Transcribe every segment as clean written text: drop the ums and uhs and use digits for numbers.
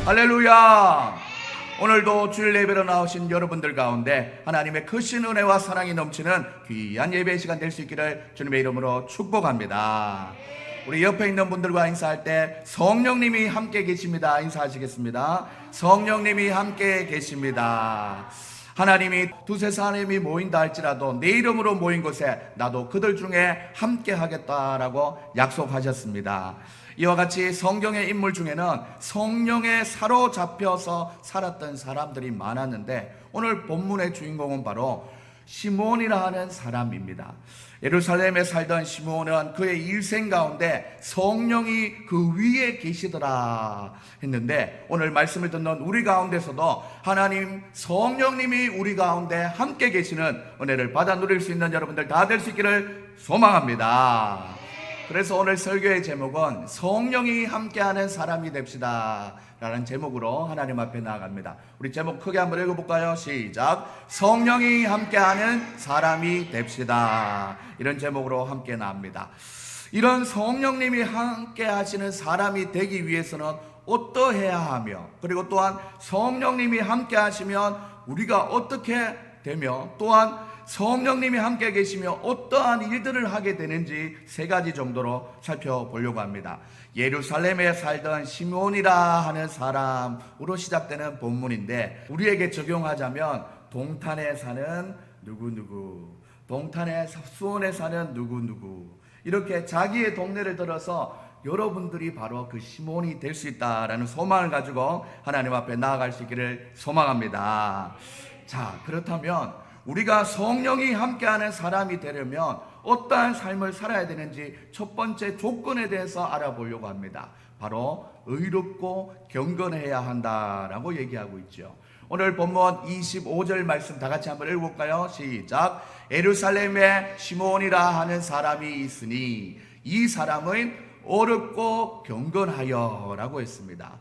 할렐루야. 오늘도 주일 예배로 나오신 여러분들 가운데 하나님의 크신 은혜와 사랑이 넘치는 귀한 예배 시간 될 수 있기를 주님의 이름으로 축복합니다. 우리 옆에 있는 분들과 인사할 때 성령님이 함께 계십니다. 인사하시겠습니다. 성령님이 함께 계십니다. 하나님이 두세 사람이 모인다 할지라도 내 이름으로 모인 곳에 나도 그들 중에 함께 하겠다라고 약속하셨습니다. 이와 같이 성경의 인물 중에는 성령에 사로잡혀서 살았던 사람들이 많았는데 오늘 본문의 주인공은 바로 시므온이라 하는 사람입니다. 예루살렘에 살던 시므온은 그의 일생 가운데 성령이 그 위에 계시더라 했는데 오늘 말씀을 듣는 우리 가운데서도 하나님 성령님이 우리 가운데 함께 계시는 은혜를 받아 누릴 수 있는 여러분들 다 될 수 있기를 소망합니다. 그래서 오늘 설교의 제목은 성령이 함께하는 사람이 됩시다 라는 제목으로 하나님 앞에 나아갑니다. 우리 제목 크게 한번 읽어볼까요? 시작. 성령이 함께하는 사람이 됩시다. 이런 제목으로 함께 나옵니다. 이런 성령님이 함께 하시는 사람이 되기 위해서는 어떠해야 하며, 그리고 또한 성령님이 함께 하시면 우리가 어떻게 되며, 또한 성령님이 함께 계시며 어떠한 일들을 하게 되는지 세 가지 정도로 살펴보려고 합니다. 예루살렘에 살던 시므온이라 하는 사람으로 시작되는 본문인데 우리에게 적용하자면 동탄에 사는 누구누구, 동탄에 수원에 사는 누구누구, 이렇게 자기의 동네를 들어서 여러분들이 바로 그 시므온이 될 수 있다라는 소망을 가지고 하나님 앞에 나아갈 수 있기를 소망합니다. 자, 그렇다면 우리가 성령이 함께하는 사람이 되려면 어떠한 삶을 살아야 되는지 첫 번째 조건에 대해서 알아보려고 합니다. 바로 의롭고 경건해야 한다라고 얘기하고 있죠. 오늘 본문 25절 말씀 다 같이 한번 읽어볼까요? 시작. 예루살렘에 시므온이라 하는 사람이 있으니 이 사람은 어렵고 경건하여 라고 했습니다.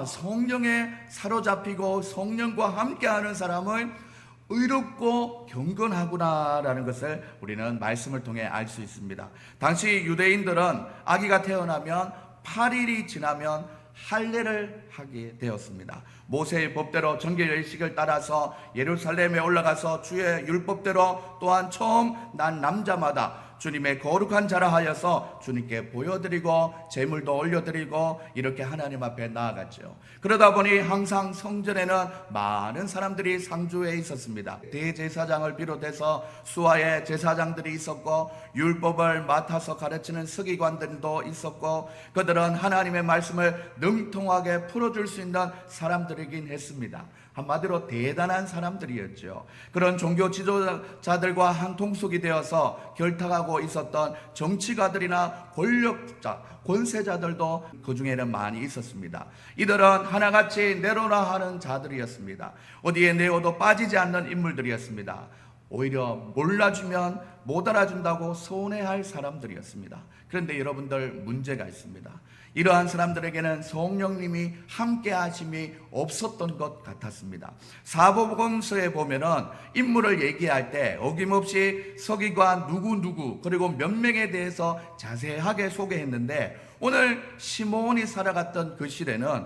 성령에 사로잡히고 성령과 함께하는 사람은 의롭고 경건하구나라는 것을 우리는 말씀을 통해 알 수 있습니다. 당시 유대인들은 아기가 태어나면 8일이 지나면 할례를 하게 되었습니다. 모세의 법대로 정결의식을 따라서 예루살렘에 올라가서 주의 율법대로 또한 처음 난 남자마다 주님의 거룩한 자라 하여서 주님께 보여드리고 제물도 올려드리고 이렇게 하나님 앞에 나아갔죠. 그러다 보니 항상 성전에는 많은 사람들이 상주해 있었습니다. 대제사장을 비롯해서 수하의 제사장들이 있었고 율법을 맡아서 가르치는 서기관들도 있었고 그들은 하나님의 말씀을 능통하게 풀어줄 수 있는 사람들이긴 했습니다. 한마디로 대단한 사람들이었죠. 그런 종교 지도자들과 한 통속이 되어서 결탁하고 있었던 정치가들이나 권력자, 권세자들도 그 중에는 많이 있었습니다. 이들은 하나같이 내로라 하는 자들이었습니다. 어디에 내어도 빠지지 않는 인물들이었습니다. 오히려 몰라주면 못 알아준다고 서운해할 사람들이었습니다. 그런데 여러분들 문제가 있습니다. 이러한 사람들에게는 성령님이 함께 하심이 없었던 것 같았습니다. 사복음서에 보면은 인물을 얘기할 때 어김없이 서기관 누구 그리고 몇 명에 대해서 자세하게 소개했는데 오늘 시므온이 살아갔던 그 시대는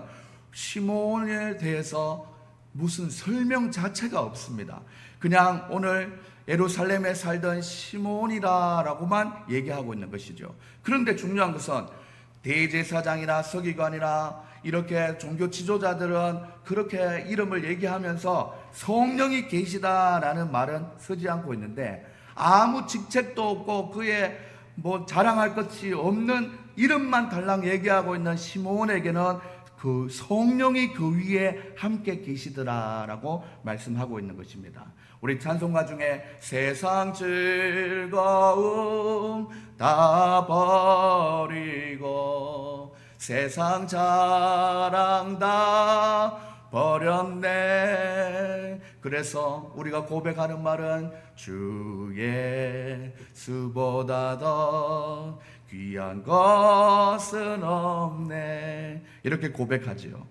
시므온에 대해서 무슨 설명 자체가 없습니다. 그냥 오늘 예루살렘에 살던 시므온이라고만 얘기하고 있는 것이죠. 그런데 중요한 것은 대제사장이나 서기관이나 이렇게 종교 지도자들은 그렇게 이름을 얘기하면서 성령이 계시다라는 말은 쓰지 않고 있는데 아무 직책도 없고 그의 자랑할 것이 없는 이름만 달랑 얘기하고 있는 시므온에게는 그 성령이 그 위에 함께 계시더라라고 말씀하고 있는 것입니다. 우리 찬송가 중에 세상 즐거움 다 버리고 세상 자랑 다 버렸네. 그래서 우리가 고백하는 말은 주 예수보다 더 귀한 것은 없네. 이렇게 고백하지요.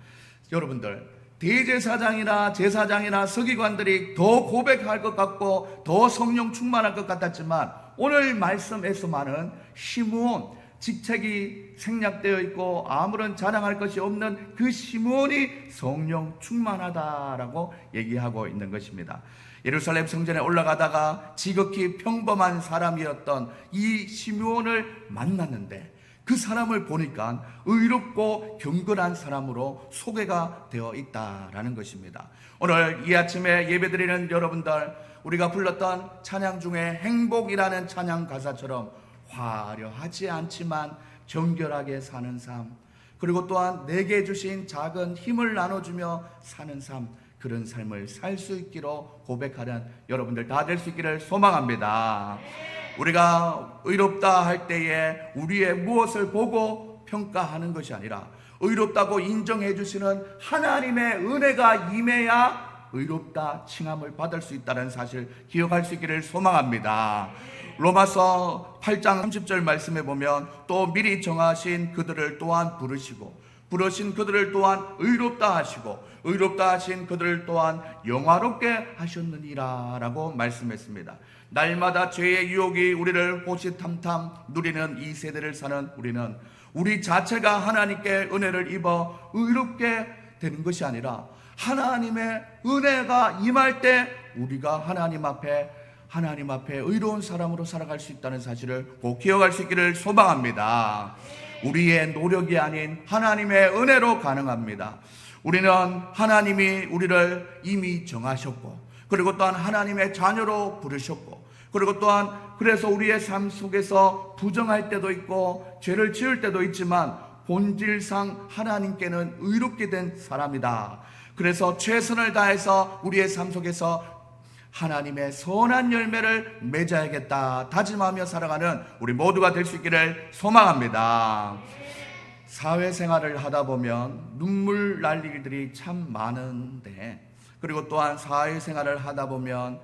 여러분들 대제사장이나 제사장이나 서기관들이 더 고백할 것 같고 더 성령 충만할 것 같았지만 오늘 말씀에서만은 시므온 직책이 생략되어 있고 아무런 자랑할 것이 없는 그 시므온이 성령 충만하다라고 얘기하고 있는 것입니다. 예루살렘 성전에 올라가다가 지극히 평범한 사람이었던 이 시므온을 만났는데 그 사람을 보니까 의롭고 경건한 사람으로 소개가 되어 있다라는 것입니다. 오늘 이 아침에 예배드리는 여러분들, 우리가 불렀던 찬양 중에 행복이라는 찬양 가사처럼 화려하지 않지만 정결하게 사는 삶, 그리고 또한 내게 주신 작은 힘을 나눠주며 사는 삶, 그런 삶을 살 수 있기로 고백하는 여러분들 다 될 수 있기를 소망합니다. 우리가 의롭다 할 때에 우리의 무엇을 보고 평가하는 것이 아니라 의롭다고 인정해 주시는 하나님의 은혜가 임해야 의롭다 칭함을 받을 수 있다는 사실 기억할 수 있기를 소망합니다. 로마서 8장 30절 말씀에 보면 또 미리 정하신 그들을 또한 부르신 그들을 또한 의롭다 하시고 의롭다 하신 그들을 또한 영화롭게 하셨느니라 라고 말씀했습니다. 날마다 죄의 유혹이 우리를 호시탐탐 누리는 이 세대를 사는 우리는 우리 자체가 하나님께 은혜를 입어 의롭게 되는 것이 아니라 하나님의 은혜가 임할 때 우리가 하나님 앞에 의로운 사람으로 살아갈 수 있다는 사실을 꼭 기억할 수 있기를 소망합니다. 우리의 노력이 아닌 하나님의 은혜로 가능합니다. 우리는 하나님이 우리를 이미 정하셨고, 그리고 또한 하나님의 자녀로 부르셨고, 그리고 또한 그래서 우리의 삶 속에서 부정할 때도 있고 죄를 지을 때도 있지만 본질상 하나님께는 의롭게 된 사람이다. 그래서 최선을 다해서 우리의 삶 속에서 하나님의 선한 열매를 맺어야겠다 다짐하며 살아가는 우리 모두가 될 수 있기를 소망합니다. 사회생활을 하다 보면 눈물 날 일들이 참 많은데, 그리고 또한 사회생활을 하다 보면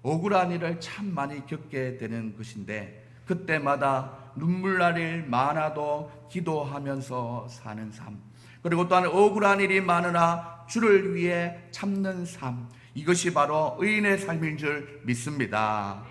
억울한 일을 참 많이 겪게 되는 것인데, 그때마다 눈물 날 일 많아도 기도하면서 사는 삶, 그리고 또한 억울한 일이 많으나 주를 위해 참는 삶, 이것이 바로 의인의 삶인 줄 믿습니다.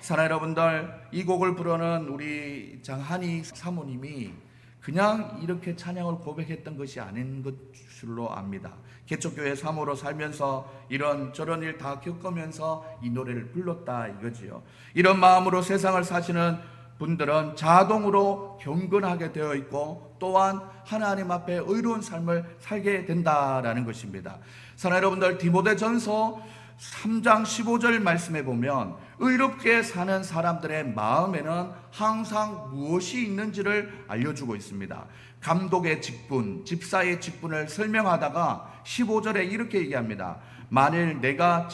사랑하는 여러분들, 이 곡을 부르는 우리 장한희 사모님이 그냥 이렇게 찬양을 고백했던 것이 아닌 것으로 압니다. 개척교회 사모로 살면서 이런저런 일 다 겪으면서 이 노래를 불렀다 이거지요. 이런 마음으로 세상을 사시는 분들은 자동으로 경건하게 되어 있고 또한 하나님 앞에 의로운 삶을 살게 된다라는 것입니다. 사랑하는 여러분들, 디모데전서 3장 15절 말씀에 보면 의롭게 사는 사람들의 마음에는 항상 무엇이 있는지를 알려주고 있습니다. 감독의 직분, 집사의 직분을 설명하다가 15절에 이렇게 얘기합니다. 만일 내가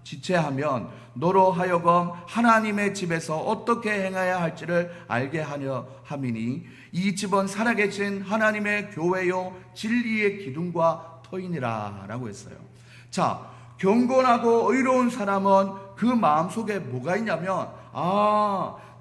지체하면 너로 하여금 하나님의 집에서 어떻게 행해야 할지를 알게 하려 함이니 이 집은 살아계신 하나님의 교회요 진리의 기둥과 터이니라 라고 했어요. 자, 경건하고 의로운 사람은 그 마음속에 뭐가 있냐면,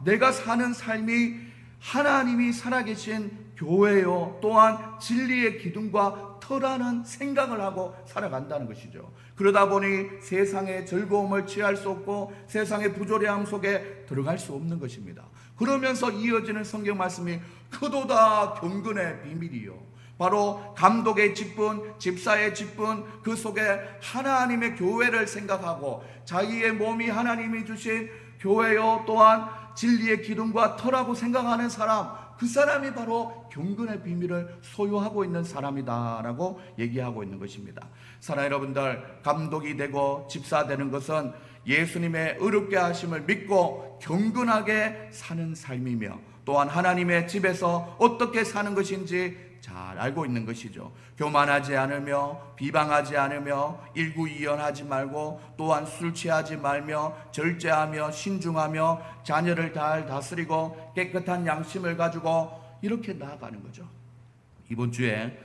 내가 사는 삶이 하나님이 살아계신 교회요 또한 진리의 기둥과 터라는 생각을 하고 살아간다는 것이죠. 그러다 보니 세상의 즐거움을 취할 수 없고 세상의 부조리함 속에 들어갈 수 없는 것입니다. 그러면서 이어지는 성경 말씀이 그도다 경건의 비밀이요, 바로 감독의 직분, 집사의 직분, 그 속에 하나님의 교회를 생각하고 자기의 몸이 하나님이 주신 교회요 또한 진리의 기둥과 터라고 생각하는 사람, 그 사람이 바로 경건의 비밀을 소유하고 있는 사람이다라고 얘기하고 있는 것입니다. 사랑하는 여러분들, 감독이 되고 집사 되는 것은 예수님의 의롭게 하심을 믿고 경건하게 사는 삶이며 또한 하나님의 집에서 어떻게 사는 것인지 잘 알고 있는 것이죠. 교만하지 않으며 비방하지 않으며 일구이연하지 말고 또한 술 취하지 말며 절제하며 신중하며 자녀를 잘 다스리고 깨끗한 양심을 가지고 이렇게 나아가는 거죠. 이번 주에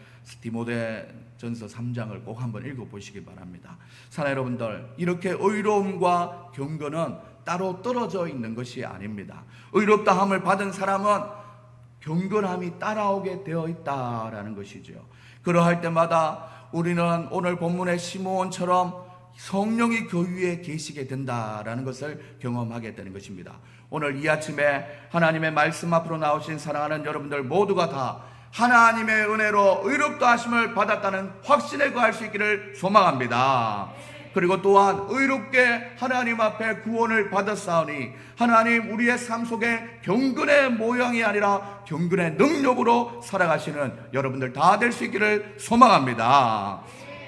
디모데전서 3장을 꼭 한번 읽어보시기 바랍니다. 사랑하는 여러분들, 이렇게 의로움과 경건은 따로 떨어져 있는 것이 아닙니다. 의롭다함을 받은 사람은 경건함이 따라오게 되어 있다라는 것이죠. 그러할 때마다 우리는 오늘 본문의 시므온처럼 성령이 그 위에 계시게 된다라는 것을 경험하게 되는 것입니다. 오늘 이 아침에 하나님의 말씀 앞으로 나오신 사랑하는 여러분들 모두가 다 하나님의 은혜로 의롭다 하심을 받았다는 확신에 거할 수 있기를 소망합니다. 그리고 또한 의롭게 하나님 앞에 구원을 받았사오니 하나님 우리의 삶 속에 경건의 모양이 아니라 경건의 능력으로 살아가시는 여러분들 다 될 수 있기를 소망합니다.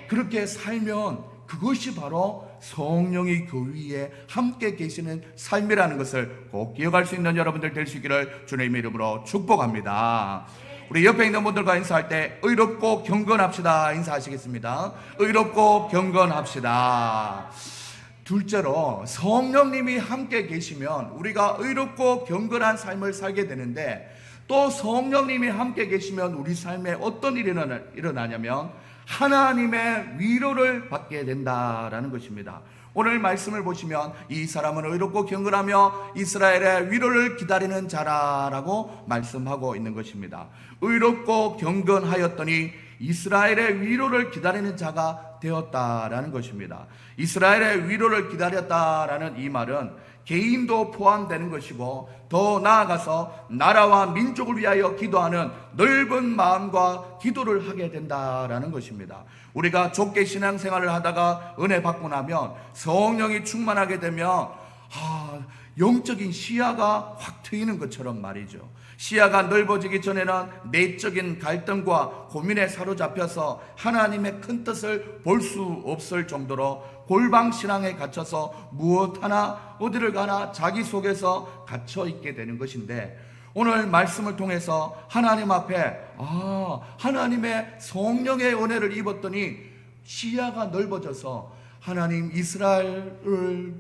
그렇게 살면 그것이 바로 성령이 그 위에 함께 계시는 삶이라는 것을 꼭 기억할 수 있는 여러분들 될 수 있기를 주님의 이름으로 축복합니다. 우리 옆에 있는 분들과 인사할 때 의롭고 경건합시다 인사하시겠습니다. 의롭고 경건합시다. 둘째로 성령님이 함께 계시면 우리가 의롭고 경건한 삶을 살게 되는데, 또 성령님이 함께 계시면 우리 삶에 어떤 일이 일어나냐면 하나님의 위로를 받게 된다라는 것입니다. 오늘 말씀을 보시면 이 사람은 의롭고 경건하며 이스라엘의 위로를 기다리는 자라라고 말씀하고 있는 것입니다. 의롭고 경건하였더니 이스라엘의 위로를 기다리는 자가 되었다라는 것입니다. 이스라엘의 위로를 기다렸다라는 이 말은 개인도 포함되는 것이고, 더 나아가서 나라와 민족을 위하여 기도하는 넓은 마음과 기도를 하게 된다라는 것입니다. 우리가 좁게 신앙생활을 하다가 은혜 받고 나면, 성령이 충만하게 되면 영적인 시야가 확 트이는 것처럼 말이죠. 시야가 넓어지기 전에는 내적인 갈등과 고민에 사로잡혀서 하나님의 큰 뜻을 볼 수 없을 정도로 골방신앙에 갇혀서 무엇 하나 어디를 가나 자기 속에서 갇혀 있게 되는 것인데, 오늘 말씀을 통해서 하나님 앞에 하나님의 성령의 은혜를 입었더니 시야가 넓어져서 하나님 이스라엘을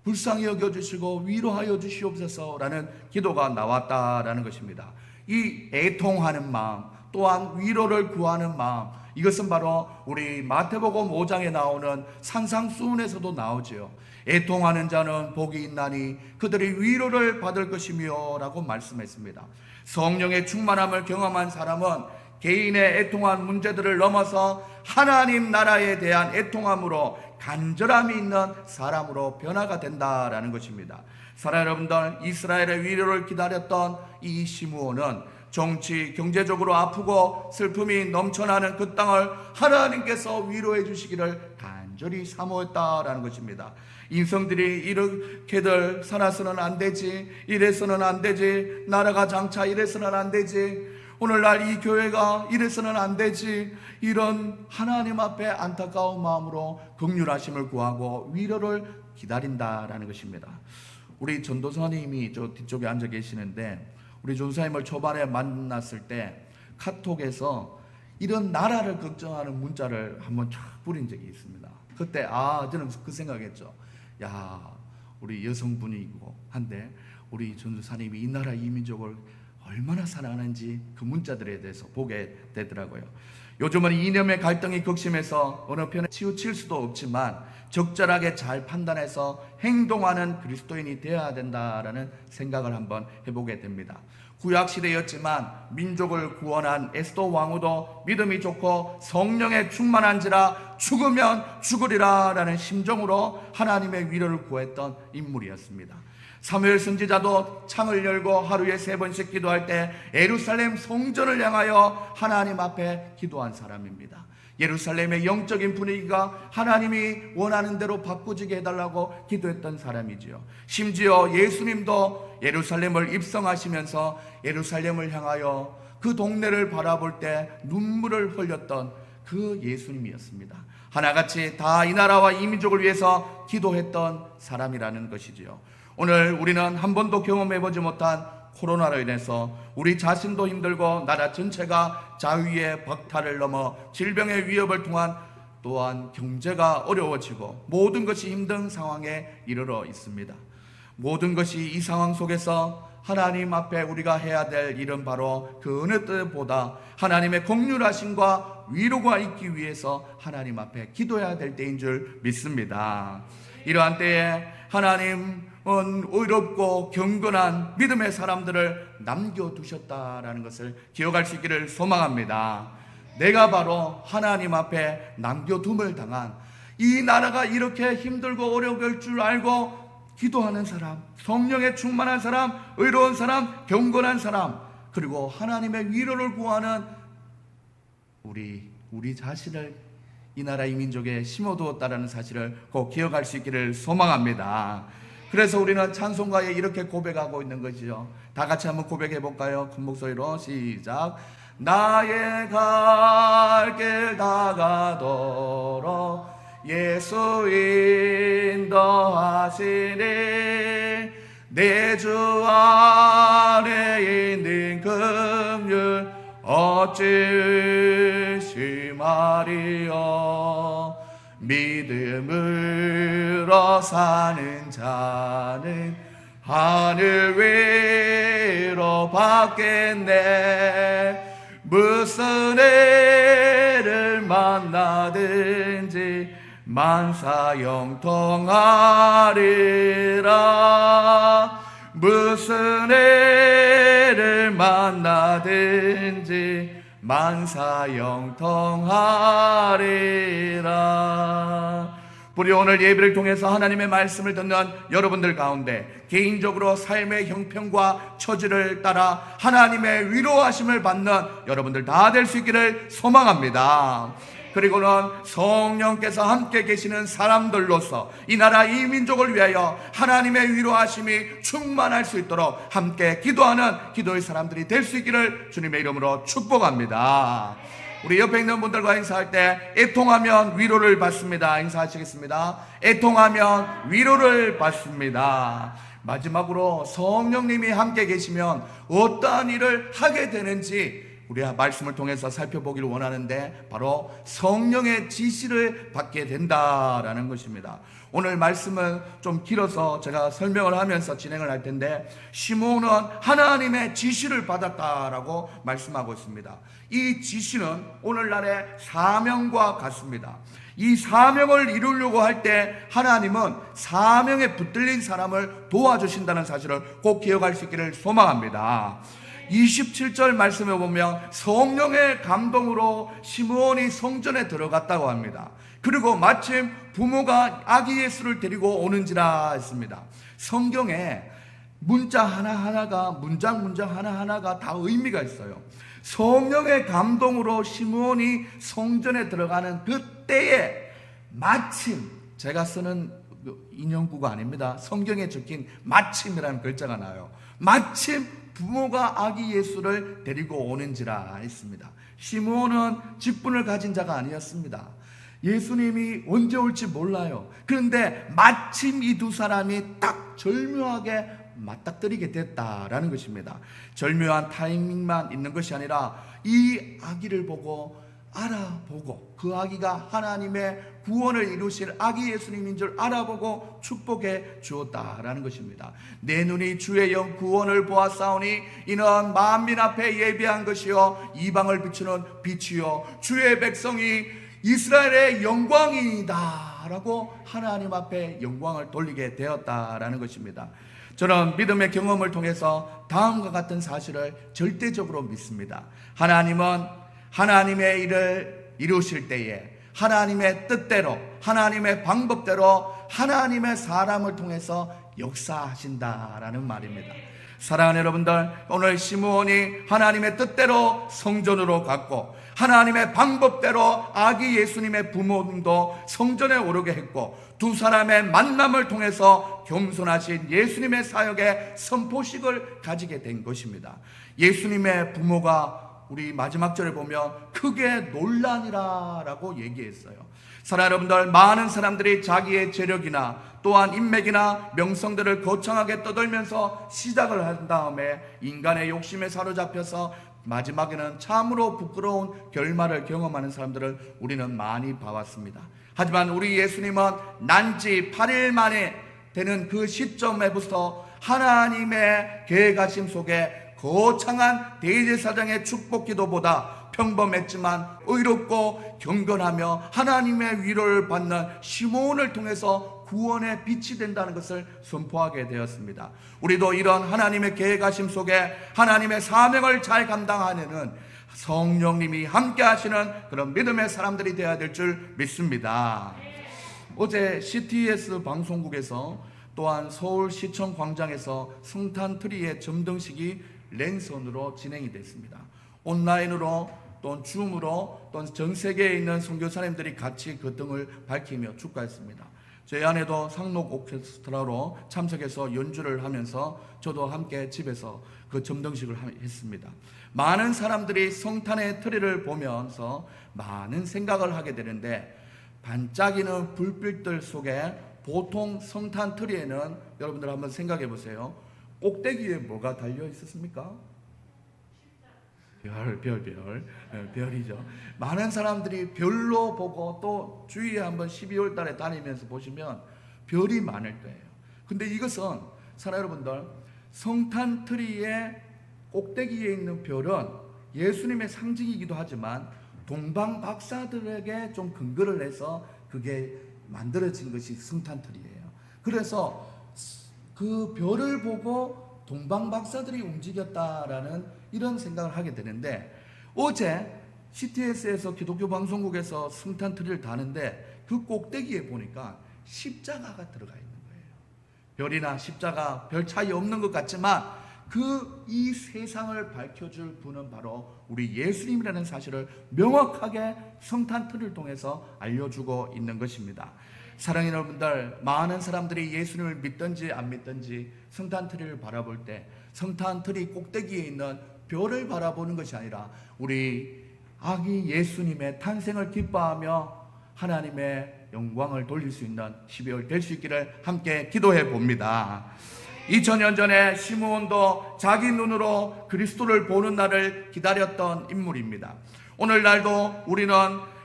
불쌍히 여겨주시고 위로하여 주시옵소서라는 기도가 나왔다라는 것입니다. 이 애통하는 마음, 또한 위로를 구하는 마음, 이것은 바로 우리 마태복음 5장에 나오는 산상수훈에서도 나오지요. 애통하는 자는 복이 있나니 그들이 위로를 받을 것이며 라고 말씀했습니다. 성령의 충만함을 경험한 사람은 개인의 애통한 문제들을 넘어서 하나님 나라에 대한 애통함으로 간절함이 있는 사람으로 변화가 된다라는 것입니다. 사랑하는 여러분들, 이스라엘의 위로를 기다렸던 이 시므온은 정치, 경제적으로 아프고 슬픔이 넘쳐나는 그 땅을 하나님께서 위로해 주시기를 간절히 사모했다라는 것입니다. 인성들이 이렇게들 살아서는 안 되지, 이래서는 안 되지, 나라가 장차 이래서는 안 되지, 오늘날 이 교회가 이래서는 안 되지, 이런 하나님 앞에 안타까운 마음으로 긍휼하심을 구하고 위로를 기다린다라는 것입니다. 우리 전도사님이 저 뒤쪽에 앉아 계시는데, 우리 전도사님을 초반에 만났을 때 카톡에서 이런 나라를 걱정하는 문자를 한번 쫙 뿌린 적이 있습니다. 그때 저는 그 생각했죠. 우리 여성분이고 한데 우리 전도사님이 이 나라 이 민족을 얼마나 사랑하는지 그 문자들에 대해서 보게 되더라고요. 요즘은 이념의 갈등이 극심해서 어느 편에 치우칠 수도 없지만 적절하게 잘 판단해서 행동하는 그리스도인이 되어야 된다라는 생각을 한번 해보게 됩니다. 구약시대였지만 민족을 구원한 에스더 왕후도 믿음이 좋고 성령에 충만한지라 죽으면 죽으리라 라는 심정으로 하나님의 위로를 구했던 인물이었습니다. 사무엘 선지자도 창을 열고 하루에 3번씩 기도할 때 예루살렘 성전을 향하여 하나님 앞에 기도한 사람입니다. 예루살렘의 영적인 분위기가 하나님이 원하는 대로 바꾸지게 해달라고 기도했던 사람이지요. 심지어 예수님도 예루살렘을 입성하시면서 예루살렘을 향하여 그 동네를 바라볼 때 눈물을 흘렸던 그 예수님이었습니다. 하나같이 다 이 나라와 이 민족을 위해서 기도했던 사람이라는 것이지요. 오늘 우리는 한 번도 경험해보지 못한 코로나로 인해서 우리 자신도 힘들고 나라 전체가 자유의 박탈을 넘어 질병의 위협을 통한 또한 경제가 어려워지고 모든 것이 힘든 상황에 이르러 있습니다. 모든 것이 이 상황 속에서 하나님 앞에 우리가 해야 될 일은 바로 그 어느 때보다 하나님의 긍휼하심과 위로가 있기 위해서 하나님 앞에 기도해야 될 때인 줄 믿습니다. 이러한 때에 하나님은 의롭고 경건한 믿음의 사람들을 남겨두셨다라는 것을 기억할 수 있기를 소망합니다. 내가 바로 하나님 앞에 남겨둠을 당한 이 나라가 이렇게 힘들고 어려울 줄 알고 기도하는 사람, 성령에 충만한 사람, 의로운 사람, 경건한 사람, 그리고 하나님의 위로를 구하는 우리 자신을 이 나라 이 민족에 심어두었다라는 사실을 꼭 기억할 수 있기를 소망합니다. 그래서 우리는 찬송가에 이렇게 고백하고 있는 것이죠. 다 같이 한번 고백해 볼까요? 큰 목소리로 시작. 나의 갈 길 다가도록 예수 인도하시니 내 주 안에 있는 긍휼 어찌 의심하리요. 믿음으로 사는 자는 하늘 위로 받겠네. 무슨 애를 만나든지 만사 형통하리라. 무슨 애를 만나든지 만사 형통하리라. 우리 오늘 예배를 통해서 하나님의 말씀을 듣는 여러분들 가운데 개인적으로 삶의 형편과 처지를 따라 하나님의 위로하심을 받는 여러분들 다 될 수 있기를 소망합니다. 그리고는 성령께서 함께 계시는 사람들로서 이 나라 이 민족을 위하여 하나님의 위로하심이 충만할 수 있도록 함께 기도하는 기도의 사람들이 될 수 있기를 주님의 이름으로 축복합니다. 우리 옆에 있는 분들과 인사할 때 애통하면 위로를 받습니다. 인사하시겠습니다. 애통하면 위로를 받습니다. 마지막으로 성령님이 함께 계시면 어떠한 일을 하게 되는지 우리가 말씀을 통해서 살펴보기를 원하는데 바로 성령의 지시를 받게 된다라는 것입니다. 오늘 말씀은 좀 길어서 제가 설명을 하면서 진행을 할 텐데 시므온은 하나님의 지시를 받았다라고 말씀하고 있습니다. 이 지시는 오늘날의 사명과 같습니다. 이 사명을 이루려고 할 때 하나님은 사명에 붙들린 사람을 도와주신다는 사실을 꼭 기억할 수 있기를 소망합니다. 27절 말씀에 보면 성령의 감동으로 시므온이 성전에 들어갔다고 합니다. 그리고 마침 부모가 아기 예수를 데리고 오는지라 했습니다. 성경에 문자 하나하나가 문장 하나하나가 다 의미가 있어요. 성령의 감동으로 시므온이 성전에 들어가는 그때에 마침, 제가 쓰는 인용구가 아닙니다. 성경에 적힌 마침이라는 글자가 나요. 마침 부모가 아기 예수를 데리고 오는지라 했습니다. 시므온은 직분을 가진 자가 아니었습니다. 예수님이 언제 올지 몰라요. 그런데 마침 이 두 사람이 딱 절묘하게 맞닥뜨리게 됐다라는 것입니다. 절묘한 타이밍만 있는 것이 아니라 이 아기를 보고 알아보고 그 아기가 하나님의 구원을 이루실 아기 예수님인 줄 알아보고 축복해 주었다라는 것입니다. 내 눈이 주의 영 구원을 보았사오니 이는 만민 앞에 예비한 것이요 이방을 비추는 빛이요 주의 백성이 이스라엘의 영광이다 라고 하나님 앞에 영광을 돌리게 되었다라는 것입니다. 저는 믿음의 경험을 통해서 다음과 같은 사실을 절대적으로 믿습니다. 하나님은 하나님의 일을 이루실 때에 하나님의 뜻대로 하나님의 방법대로 하나님의 사람을 통해서 역사하신다라는 말입니다. 사랑하는 여러분들, 오늘 시므온이 하나님의 뜻대로 성전으로 갔고 하나님의 방법대로 아기 예수님의 부모님도 성전에 오르게 했고 두 사람의 만남을 통해서 겸손하신 예수님의 사역의 선포식을 가지게 된 것입니다. 예수님의 부모가 우리 마지막 절에 보면 크게 놀라니라 라고 얘기했어요. 사랑하는 여러분들, 많은 사람들이 자기의 재력이나 또한 인맥이나 명성들을 거창하게 떠들면서 시작을 한 다음에 인간의 욕심에 사로잡혀서 마지막에는 참으로 부끄러운 결말을 경험하는 사람들을 우리는 많이 봐왔습니다. 하지만 우리 예수님은 난지 8일 만에 되는 그 시점에부터 하나님의 계획하심 속에 거창한 대제사장의 축복 기도보다 평범했지만 의롭고 경건하며 하나님의 위로를 받는 시므온을 통해서 구원의 빛이 된다는 것을 선포하게 되었습니다. 우리도 이런 하나님의 계획하심 속에 하나님의 사명을 잘 감당하는 성령님이 함께 하시는 그런 믿음의 사람들이 되어야 될 줄 믿습니다. 어제 CTS 방송국에서 또한 서울시청 광장에서 성탄 트리의 점등식이 랜선으로 진행이 됐습니다. 온라인으로 또 줌으로 또 전 세계에 있는 선교사님들이 같이 그 등을 밝히며 축가했습니다. 저희 아내도 상록 오케스트라로 참석해서 연주를 하면서 저도 함께 집에서 그 점등식을 했습니다. 많은 사람들이 성탄의 트리를 보면서 많은 생각을 하게 되는데, 반짝이는 불빛들 속에 보통 성탄 트리에는 여러분들 한번 생각해 보세요. 꼭대기에 뭐가 달려 있었습니까? 별이죠. 많은 사람들이 별로 보고 또 주위에 한번 12월 달에 다니면서 보시면 별이 많을 거예요. 근데 이것은 사랑 여러분들, 성탄 트리의 꼭대기에 있는 별은 예수님의 상징이기도 하지만 동방 박사들에게 좀 근거를 해서 그게 만들어진 것이 성탄 트리예요. 그래서 그 별을 보고 동방 박사들이 움직였다라는 이런 생각을 하게 되는데, 어제 CTS에서 기독교 방송국에서 성탄 트리를 다는데 그 꼭대기에 보니까 십자가가 들어가 있는 거예요. 별이나 십자가 별 차이 없는 것 같지만 이 세상을 밝혀줄 분은 바로 우리 예수님이라는 사실을 명확하게 성탄 트리를 통해서 알려주고 있는 것입니다. 사랑하는 여러분들, 많은 사람들이 예수님을 믿든지 안 믿든지 성탄 트리를 바라볼 때 성탄 트리 꼭대기에 있는 별을 바라보는 것이 아니라 우리 아기 예수님의 탄생을 기뻐하며 하나님의 영광을 돌릴 수 있는 12월 될 수 있기를 함께 기도해 봅니다. 2000년 전에 시므온도 자기 눈으로 그리스도를 보는 날을 기다렸던 인물입니다. 오늘날도 우리는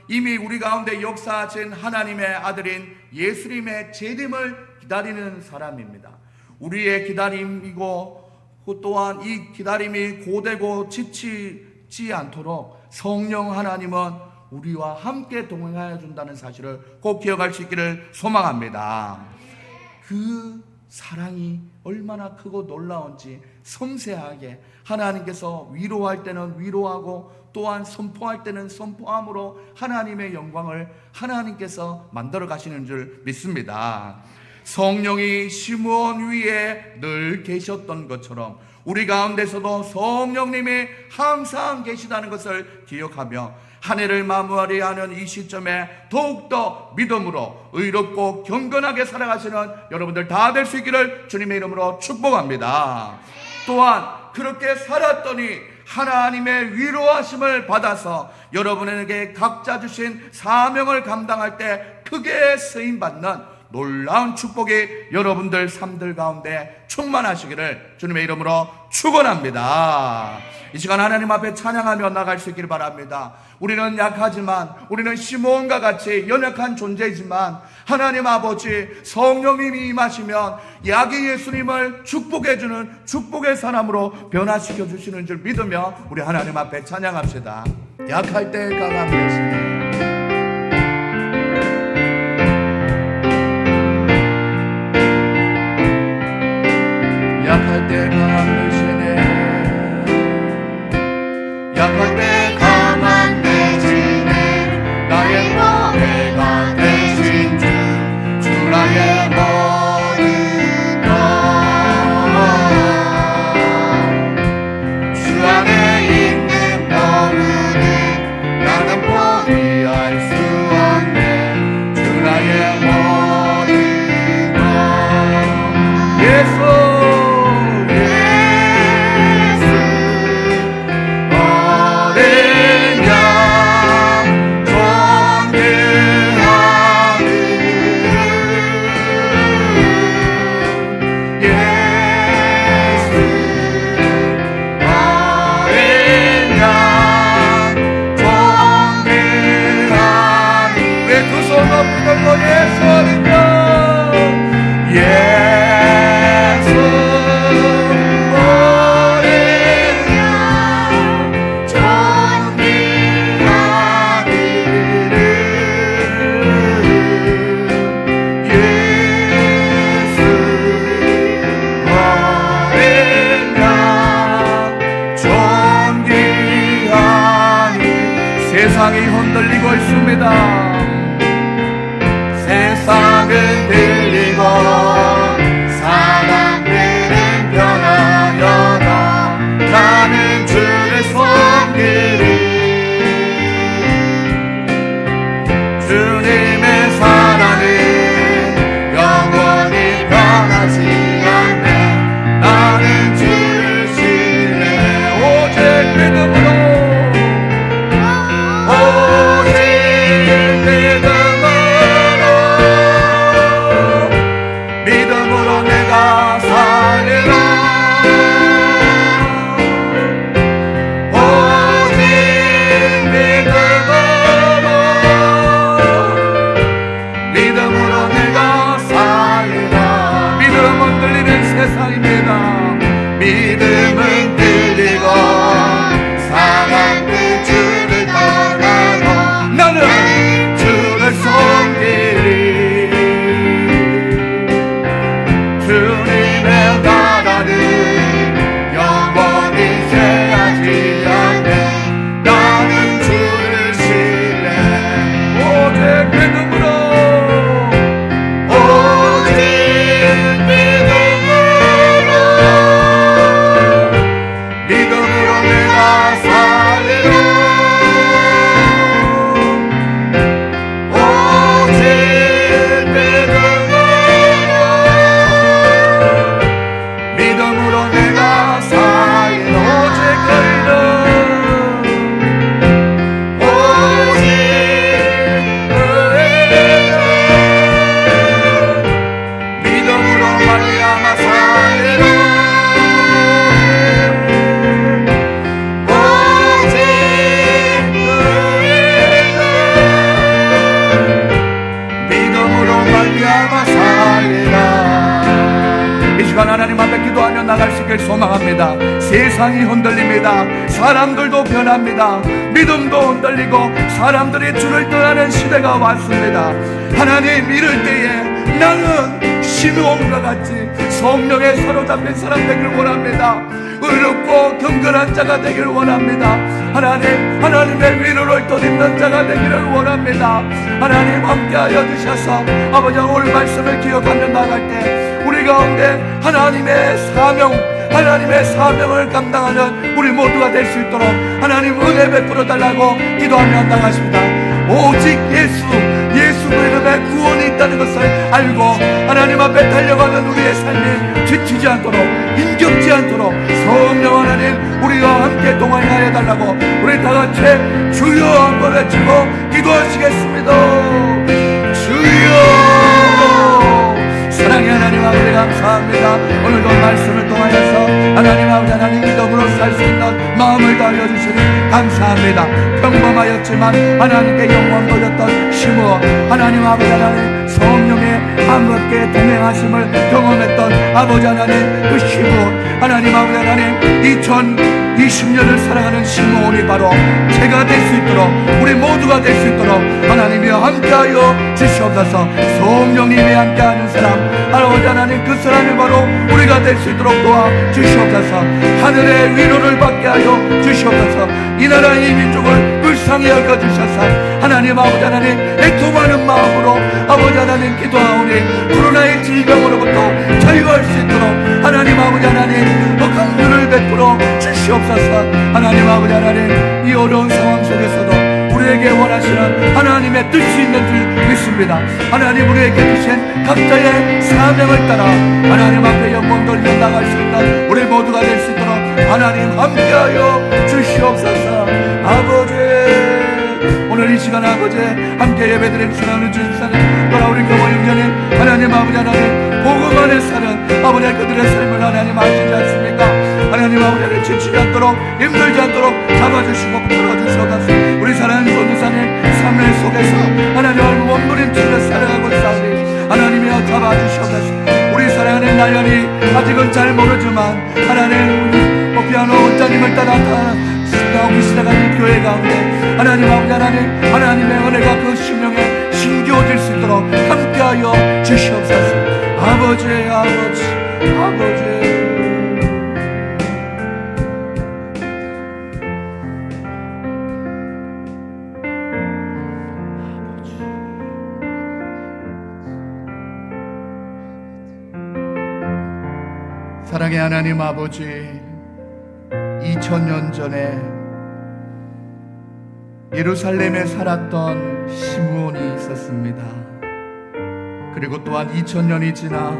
이미 우리 가운데 역사하신 하나님의 아들인 예수님의 재림을 기다리는 사람입니다. 우리의 기다림이고 또한 이 기다림이 고되고 지치지 않도록 성령 하나님은 우리와 함께 동행하여 준다는 사실을 꼭 기억할 수 있기를 소망합니다. 그 사랑이 얼마나 크고 놀라운지 섬세하게 하나님께서 위로할 때는 위로하고 또한 선포할 때는 선포함으로 하나님의 영광을 하나님께서 만들어 가시는 줄 믿습니다. 성령이 시므온 위에 늘 계셨던 것처럼 우리 가운데서도 성령님이 항상 계시다는 것을 기억하며 한 해를 마무리하는 이 시점에 더욱더 믿음으로 의롭고 경건하게 살아가시는 여러분들 다 될 수 있기를 주님의 이름으로 축복합니다. 또한 그렇게 살았더니 하나님의 위로하심을 받아서 여러분에게 각자 주신 사명을 감당할 때 크게 쓰임받는 놀라운 축복이 여러분들 삶들 가운데 충만하시기를 주님의 이름으로 축원합니다. 이 시간 하나님 앞에 찬양하며 나갈 수 있기를 바랍니다. 우리는 약하지만, 우리는 시므온과 같이 연약한 존재이지만 하나님 아버지 성령님이 임하시면 야기 예수님을 축복해주는 축복의 사람으로 변화시켜 주시는 줄 믿으며 우리 하나님 앞에 찬양합시다. 약할 때 강함 되시네, 약할 때 강함 되시네, 약할 때 강함 되시네. 나의 노래가 되신 주 나의 모든 것, 주 안에 있는 너무는 나는 포기할 수 없네. 주 나의 모든 것, 예수 세상이 흔들리고 있습니다. 세상 주님의 사랑은 영원히 변하지 않네. 나는 주를 신뢰. 오직 믿음으로, 오직 믿음으로 내가 살리라. 오직 믿음으로 내가 살리라. 믿음은 들리는 세상입니다. 믿음은 들리고 사랑은 주를 따라고 나는 주를 섬기리. 주님의 나라는 영원히 쇠하지 않네. 나는 주를 신뢰. 오직 믿음으로, 오직 믿음으로 내가 살리라. 오직 믿음으로 내가 살리라. 오직 너희는 오직 믿음으로 말미암아 살리라. 오직 믿음으로 말미암아 살리라. 이 시간 하나님 앞에 기도하며 나갈 수 있길 소망합니다. 세상이 흔들립니다. 사람들도 변합니다. 믿음도 흔들리고 사람들이 주를 떠나는 시대가 왔습니다. 하나님, 이럴 때에 나는 시므온과 같이 성령에 사로잡힌 사람 되기를 원합니다. 의롭고 경건한 자가 되기를 원합니다. 하나님, 하나님의 위로를 덧입는 자가 되기를 원합니다. 하나님, 함께하여 주셔서 아버지 오늘 말씀을 기억하며 나갈 때 우리 가운데 하나님의 사명을 감당하는 우리 모두가 될 수 있도록 하나님 은혜 베풀어 달라고 기도하며 나가십니다. 오직 예수 그 이름에 구원이 있다는 것을 알고 하나님 앞에 달려가는 우리의 삶이 지치지 않도록, 힘겹지 않도록 성령 하나님 우리와 함께 동행하여 달라고 우리 다같이 주여 한번 외치고 기도하시겠습니다. 주여. 사랑의 하나님 아버지 감사합니다. 오늘도 말씀을 통하여서 하나님 아버지 하나님 믿음으로 살 수 있는 마음을 다하여 주시니 감사합니다. 평범하였지만 하나님께 영광 돌렸던 시므온, 하나님 아버지 하나님 성령의 함께 동행하심을 경험했던 아버지 하나님 그 시므온, 하나님 아버지 하나님 2020년을 살아가는 시므온이 바로 제가 될 수 있도록 우리 모두가 될 수 있도록 하나님이 함께하여 주시옵소서. 성령님이 함께하는 사람 아버지 하나님 그 사람이 바로 우리가 될 수 있도록 도와주시옵소서. 하늘의 위로를 받게 하여 주시옵소서. 이 나라 이 민족을 불쌍히 여겨주셔서 하나님 아버지 하나님 애통하는 마음으로 아버지 하나님 기도하오니 코로나의 질병으로부터 자유할 수 있도록 하나님 아버지 하나님 강물을 베풀어 주시옵소서. 하나님 아버지 하나님 이 어려운 상황 속에서도 우리에게 원하시는 하나님의 뜻이 있는 줄 믿습니다. 하나님 우리에게 주신 각자의 사명을 따라 하나님 앞에 영광 돌려 나갈 수 있는 우리 모두가 될 수 있도록 하나님 함께하여 주시옵소서. 아버지 오늘 이 시간 아버지 함께 예배드린 사랑하는 주님사님 또한 우리 교회 영전인 하나님 아버지 하나님 복음 안에 사는 아버지 그들의 삶을 하나님 아시지 않습니까? 하나님 아버지 하나님 지치지 않도록 힘들지 않도록 잡아주시고 풀어주시옵소서. 우리 사랑하는 전도사님 삶의 속에서 하나님 원부림치며 살아가고 있사오니 하나님이여 잡아주시옵소서. 우리 사랑하는 나연이 아직은 잘 모르지만 하나님 피아노 원장님을 따라 나오기 시작하는 교회 가운데 하나님 아버지 하나님의 은혜가 그 심령에 심겨질 수 있도록 함께하여 주시옵소서. 아버지 사랑의 하나님 아버지 2000년 전에 예루살렘에 살았던 시므온이 있었습니다. 그리고 또한 2000년이 지나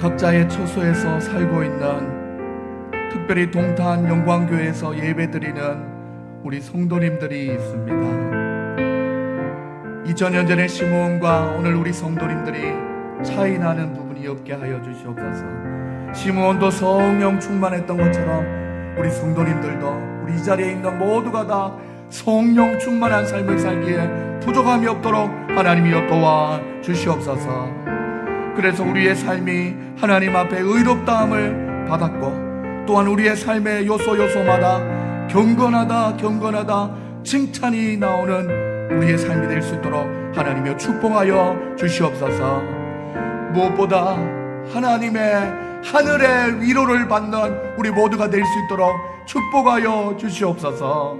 각자의 처소에서 살고 있는, 특별히 동탄 영광교회에서 예배드리는 우리 성도님들이 있습니다. 2000년 전의 시므온과 오늘 우리 성도님들이 차이 나는 부분이 없게 하여 주시옵소서. 시므온도 성령 충만했던 것처럼 우리 성도님들도, 우리 이 자리에 있는 모두가 다 성령 충만한 삶을 살기에 부족함이 없도록 하나님이여 도와 주시옵소서. 그래서 우리의 삶이 하나님 앞에 의롭다함을 받았고, 또한 우리의 삶의 요소요소마다 경건하다 칭찬이 나오는 우리의 삶이 될 수 있도록 하나님이여 축복하여 주시옵소서. 무엇보다 하나님의 하늘의 위로를 받는 우리 모두가 될 수 있도록 축복하여 주시옵소서.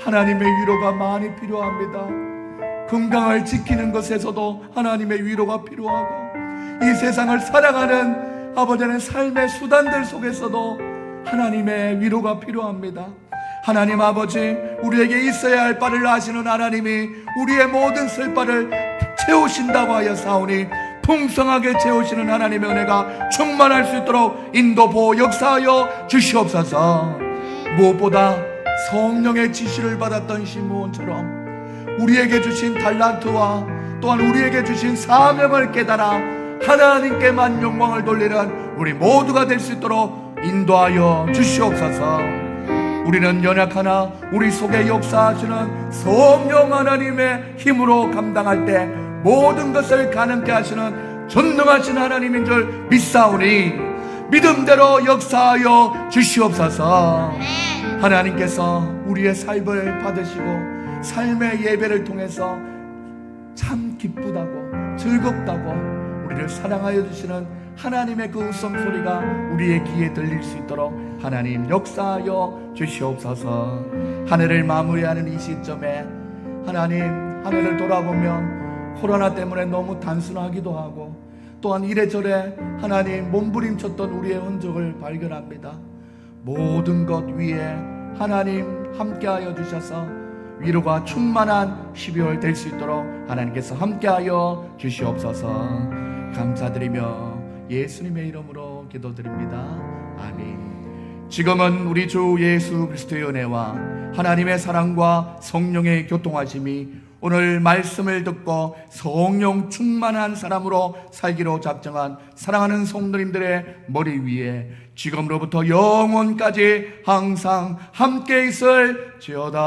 하나님의 위로가 많이 필요합니다. 건강을 지키는 것에서도 하나님의 위로가 필요하고, 이 세상을 살아가는 아버지는 삶의 수단들 속에서도 하나님의 위로가 필요합니다. 하나님 아버지, 우리에게 있어야 할 바를 아시는 하나님이 우리의 모든 슬바를 채우신다고 하여 사오니, 풍성하게 채우시는 하나님의 은혜가 충만할 수 있도록 인도 보호 역사하여 주시옵소서. 무엇보다 성령의 지시를 받았던 시므온처럼 우리에게 주신 달란트와 또한 우리에게 주신 사명을 깨달아 하나님께만 영광을 돌리는 우리 모두가 될 수 있도록 인도하여 주시옵소서. 우리는 연약하나 우리 속에 역사하시는 성령 하나님의 힘으로 감당할 때 모든 것을 가능케 하시는 전능하신 하나님인 줄 믿사오니 믿음대로 역사하여 주시옵소서. 하나님께서 우리의 삶을 받으시고 삶의 예배를 통해서 참 기쁘다고 즐겁다고 우리를 사랑하여 주시는 하나님의 그 웃음소리가 우리의 귀에 들릴 수 있도록 하나님 역사하여 주시옵소서. 하늘을 마무리하는 이 시점에 하나님, 하늘을 돌아보면 코로나 때문에 너무 단순하기도 하고, 또한 이래저래 하나님 몸부림쳤던 우리의 흔적을 발견합니다. 모든 것 위에 하나님 함께하여 주셔서 위로가 충만한 12월 될 수 있도록 하나님께서 함께하여 주시옵소서. 감사드리며 예수님의 이름으로 기도드립니다. 아멘. 지금은 우리 주 예수 그리스도의 은혜와 하나님의 사랑과 성령의 교통하심이 오늘 말씀을 듣고 성령 충만한 사람으로 살기로 작정한 사랑하는 성도님들의 머리 위에 지금으로부터 영원까지 항상 함께 있을지어다.